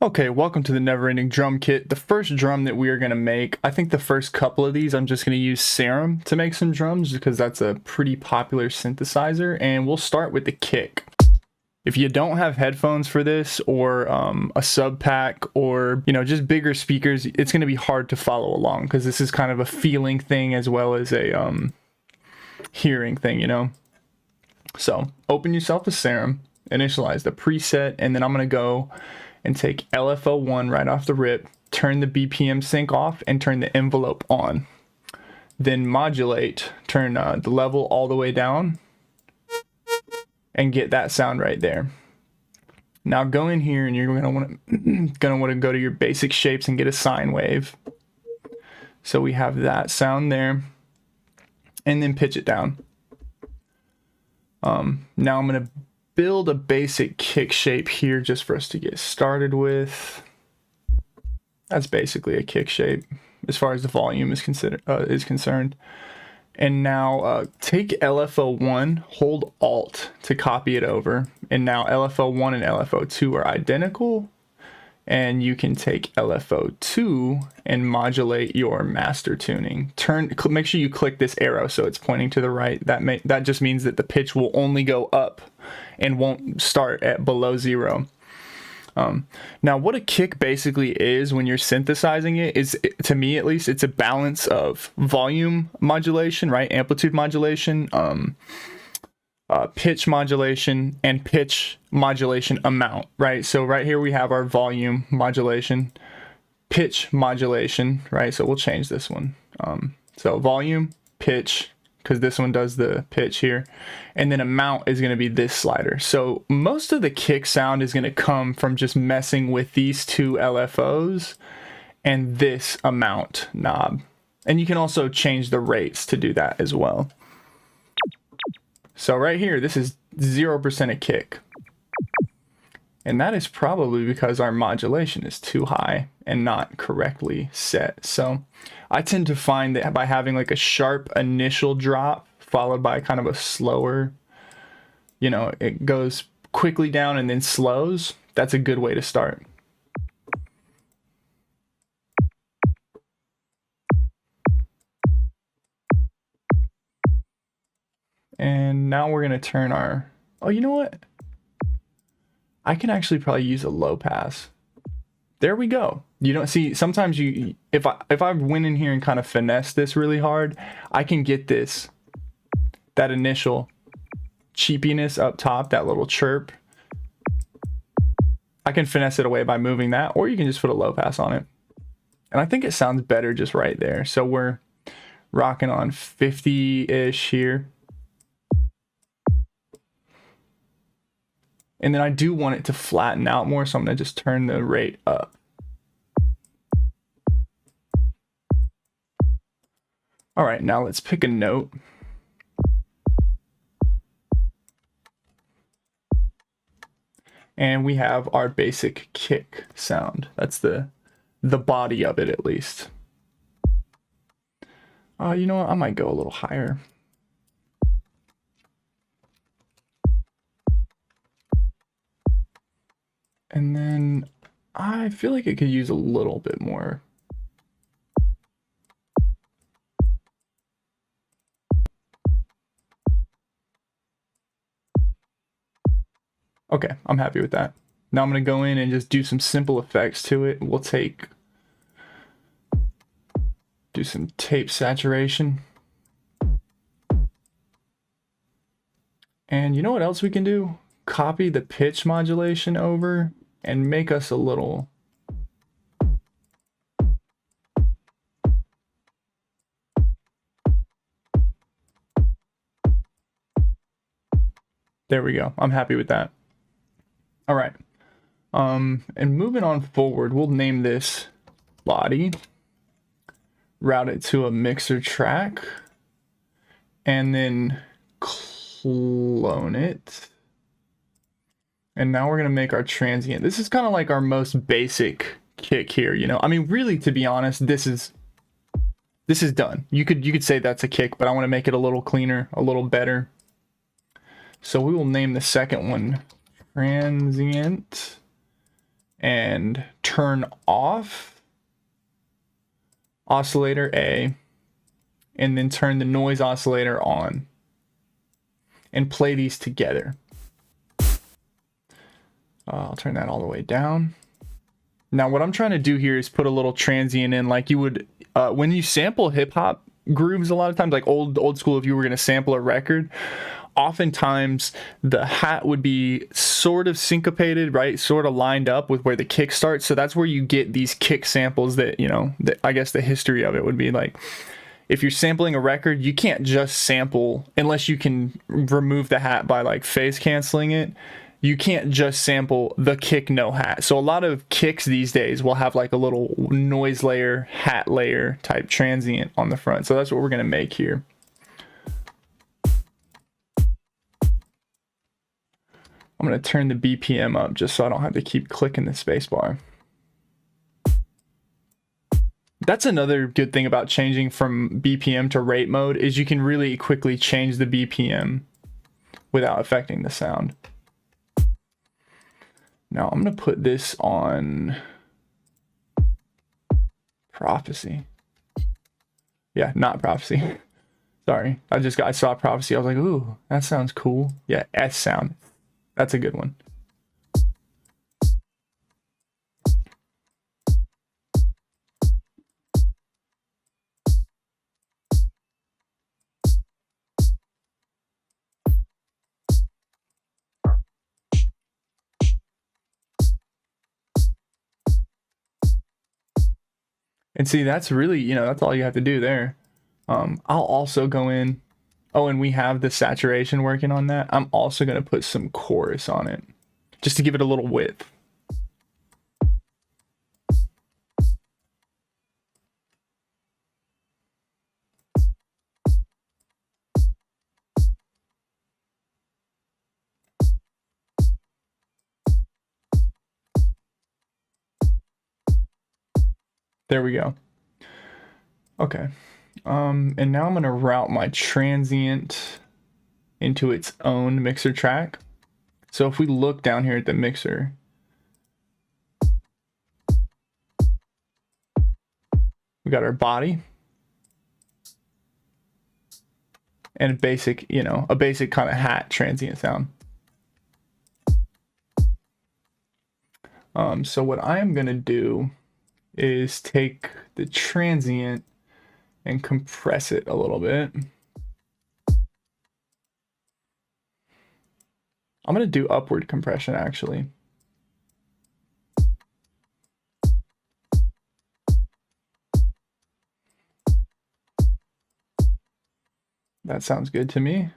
Okay, welcome to the never-ending drum kit. The first drum that we are going to make, I think the first couple of these I'm just going to use Serum to make some drums because that's a pretty popular synthesizer, and we'll start with the kick. If you don't have headphones for this or a sub pack or just bigger speakers, it's going to be hard to follow along because this is kind of a feeling thing as well as a hearing thing, So open yourself a Serum, initialize the preset, and then I'm going to go and take LFO1 right off the rip, turn the BPM sync off, and turn the envelope on. Then modulate, turn the level all the way down, and get that sound right there. Now go in here and you're gonna want to go to your basic shapes and get a sine wave. So we have that sound there, and then pitch it down. Now I'm gonna build a basic kick shape here just for us to get started with. That's basically a kick shape as far as the volume is concerned. And now take LFO1, hold Alt to copy it over. And now LFO1 and LFO2 are identical. And you can take LFO2 and modulate your master tuning. Make sure you click this arrow so it's pointing to the right. That just means that the pitch will only go up and won't start at below 0. Now what a kick basically is when you're synthesizing it is, to me at least, it's a balance of volume modulation, right? Amplitude modulation, pitch modulation, and pitch modulation amount, right? So right here we have our volume modulation, pitch modulation, right? So we'll change this one. So volume, pitch, because this one does the pitch here, and then amount is going to be this slider. So most of the kick sound is going to come from just messing with these two LFOs and this amount knob. And you can also change the rates to do that as well. So right here, this is 0% a kick. And that is probably because our modulation is too high and not correctly set. So I tend to find that by having like a sharp initial drop followed by kind of a slower, it goes quickly down and then slows, that's a good way to start. And now we're going to turn our, oh, you know what? I can actually probably use a low pass. There we go. You don't see, sometimes if I went in here and kind of finesse this really hard, I can get that initial cheapiness up top, that little chirp. I can finesse it away by moving that, or you can just put a low pass on it. And I think it sounds better just right there. So we're rocking on 50-ish here. And then I do want it to flatten out more, so I'm going to just turn the rate up. All right, now let's pick a note. And we have our basic kick sound. That's the body of it, at least. You know what? I might go a little higher. And then I feel like it could use a little bit more. Okay, I'm happy with that. Now I'm going to go in and just do some simple effects to it. We'll do some tape saturation. And you know what else we can do? Copy the pitch modulation over and make us a little. There we go. I'm happy with that. All right. And moving on forward, we'll name this body, route it to a mixer track, and then clone it. And now we're going to make our transient. This is kind of like our most basic kick here, I mean, really, to be honest, this is done. You could say that's a kick, but I want to make it a little cleaner, a little better. So we will name the second one Transient. and turn off oscillator A, and then turn the noise oscillator on, and play these together. I'll turn that all the way down. Now what I'm trying to do here is put a little transient in, like you would when you sample hip hop grooves a lot of times, like old school. If you were going to sample a record, oftentimes the hat would be sort of syncopated, right? Sort of lined up with where the kick starts. So that's where you get these kick samples that, you know, that I guess the history of it would be like, if you're sampling a record, you can't just sample unless you can remove the hat by like phase canceling it. You can't just sample the kick no hat. So a lot of kicks these days will have like a little noise layer, hat layer type transient on the front. So that's what we're going to make here. I'm going to turn the BPM up just so I don't have to keep clicking the spacebar. That's another good thing about changing from BPM to rate mode, is you can really quickly change the BPM without affecting the sound. Now I'm going to put this on Prophecy. Yeah, not Prophecy. Sorry. I saw Prophecy. I was like, ooh, that sounds cool. Yeah, S sound. That's a good one. And see, that's really, you know, that's all you have to do there. I'll also go in. Oh, and we have the saturation working on that. I'm also going to put some chorus on it just to give it a little width. There we go. Okay. And now I'm going to route my transient into its own mixer track. So if we look down here at the mixer, we got our body and a basic, you know, a basic kind of hat transient sound. So what I am going to do is take the transient and compress it a little bit. I'm going to do upward compression actually. That sounds good to me.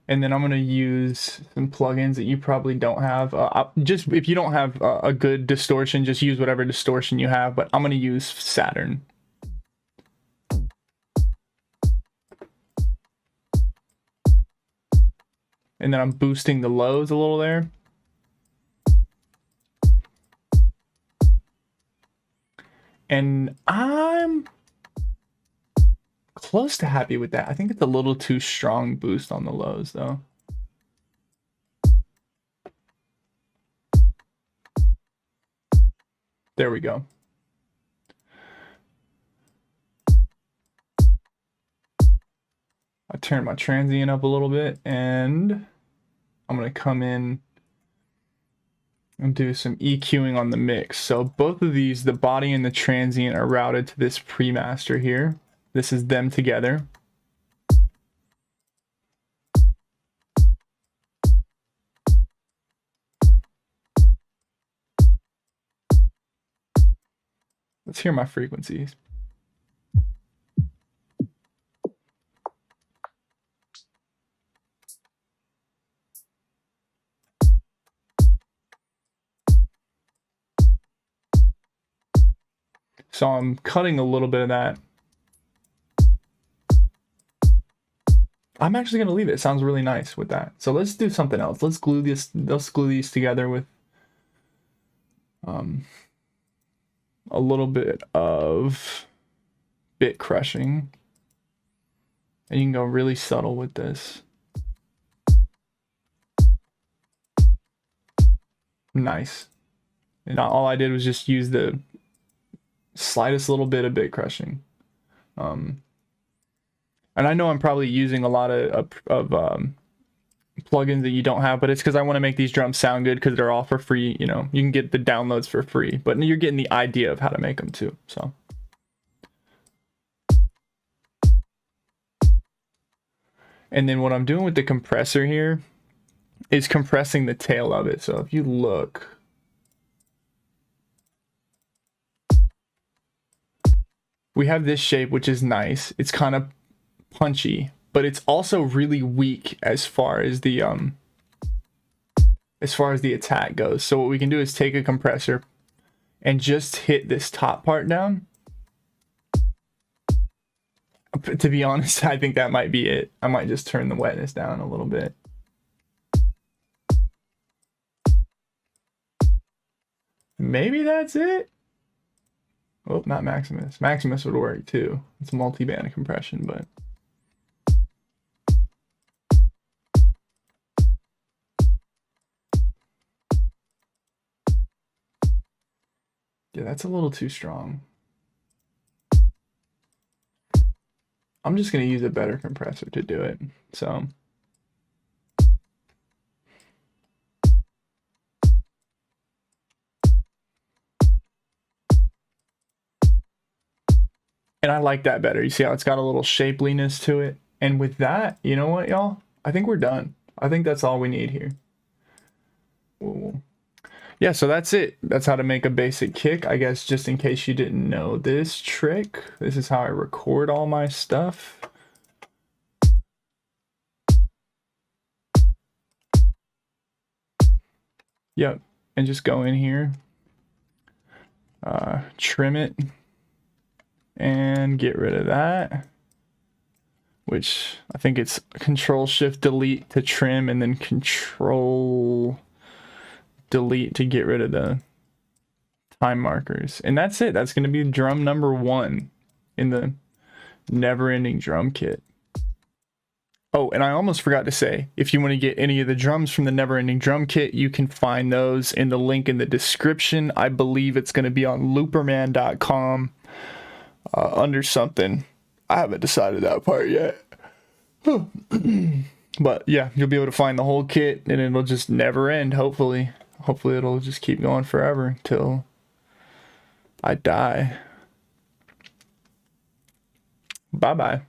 And then I'm going to use some plugins that you probably don't have. Just if you don't have a good distortion, just use whatever distortion you have. But I'm going to use Saturn. And then I'm boosting the lows a little there. And I'm close to happy with that. I think it's a little too strong boost on the lows though. There we go. I turn my transient up a little bit and I'm going to come in and do some EQing on the mix. So both of these, the body and the transient, are routed to this pre-master here. This is them together. Let's hear my frequencies. So I'm cutting a little bit of that. I'm actually going to leave it. It sounds really nice with that. So let's do something else. Let's glue these together with a little bit of bit crushing. And you can go really subtle with this. Nice. And all I did was just use the slightest little bit of bit crushing. And I know I'm probably using a lot of plugins that you don't have, but it's because I want to make these drums sound good because they're all for free. You know, you can get the downloads for free, but you're getting the idea of how to make them too. So. And then what I'm doing with the compressor here is compressing the tail of it. So if you look, we have this shape, which is nice. It's kind of punchy, but it's also really weak as far as the attack goes. So what we can do is take a compressor and just hit this top part down. To be honest, I think that might be it. I might just turn the wetness down a little bit. Maybe that's it. Oh, not Maximus. Maximus would work too. It's multi-band compression, but. Yeah, that's a little too strong. I'm just going to use a better compressor to do it. So. And I like that better. You see how it's got a little shapeliness to it? And with that, you know what, y'all? I think we're done. I think that's all we need here. Whoa. Yeah, so that's it. That's how to make a basic kick. I guess just in case you didn't know this trick, this is how I record all my stuff. Yep, and just go in here, trim it, and get rid of that, which I think it's Control-Shift-Delete to trim, and then Control-Delete to get rid of the time markers. And that's it. That's going to be drum number 1 in the never-ending drum kit. Oh, and I almost forgot to say, if you want to get any of the drums from the never-ending drum kit, you can find those in the link in the description. I believe it's going to be on looperman.com under something. I haven't decided that part yet. But yeah, you'll be able to find the whole kit, and it'll just never end, hopefully. Hopefully it'll just keep going forever till I die. Bye-bye.